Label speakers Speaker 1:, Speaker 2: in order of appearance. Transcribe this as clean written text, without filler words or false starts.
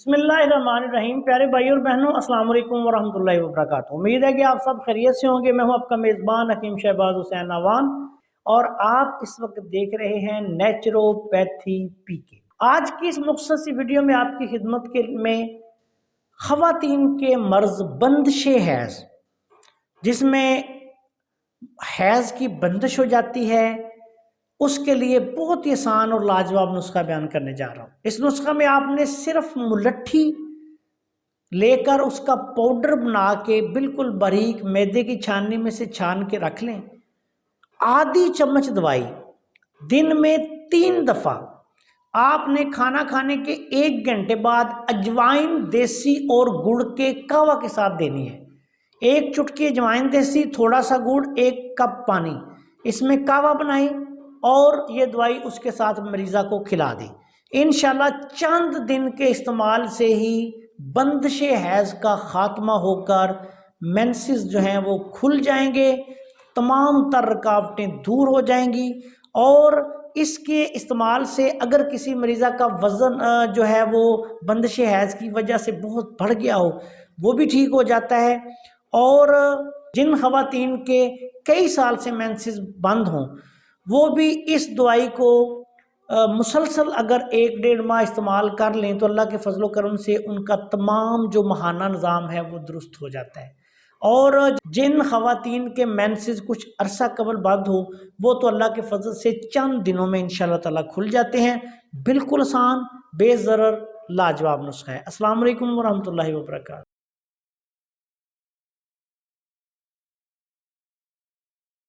Speaker 1: बिस्मिल्लाहिर्रहमानिर्रहीम। प्यारे भाई और बहनों, अस्सलाम वालेकुम वरहमतुल्लाहि वबरकातुहू। उम्मीद है कि आप सब खैरियत से होंगे। मैं हूं आपका मेज़बान हकीम शहबाज हुसैन अवान और आप इस वक्त देख रहे हैं नेचुरोपैथी पीके। आज की इस मुख्तसर सी वीडियो में आपकी खिदमत के में ख़वातीन के मर्ज बंदिश हैज़, जिसमें हैज़ की बंदिश हो जाती है, उसके लिए बहुत ही आसान और लाजवाब नुस्खा बयान करने जा रहा हूँ। इस नुस्खा में आपने सिर्फ मुलट्ठी लेकर उसका पाउडर बना के बिल्कुल बारीक मैदे की छाननी में से छान के रख लें। आधी चम्मच दवाई दिन में 3 दफ़ा आपने खाना खाने के 1 घंटे बाद अजवाइन देसी और गुड़ के कहवा के साथ देनी है। 1 चुटकी अजवाइन देसी, थोड़ा सा गुड़, 1 कप पानी, इसमें कहवा बनाई और ये दवाई उसके साथ मरीज़ा को खिला दें। इंशाल्लाह चंद दिन के इस्तेमाल से ही बंदिश हैज़ का ख़ात्मा होकर मेंसेस जो हैं वो खुल जाएंगे, तमाम तर रुकावटें दूर हो जाएंगी। और इसके इस्तेमाल से अगर किसी मरीज़ा का वज़न जो है वो बंदिश हैज़ की वजह से बहुत बढ़ गया हो, वो भी ठीक हो जाता है। और जिन ख़वातीन के कई साल से मेंसेस बंद हों, वो भी इस दवाई को मुसलसल अगर 1-1.5 माह इस्तेमाल कर लें तो अल्लाह के फजलो करम से उनका तमाम जो माहाना निज़ाम है वो दुरुस्त हो जाता है। और जिन ख़वातीन के मेंसेस कुछ अरसा कबल बंद हो, वो तो अल्लाह के फजल से चंद दिनों में इंशाअल्लाह ताला खुल जाते हैं। बिल्कुल आसान, बेज़रर, लाजवाब नुस्खा है। अस्सलाम वालेकुम वरहमतुल्लाहि वबरकातुहू।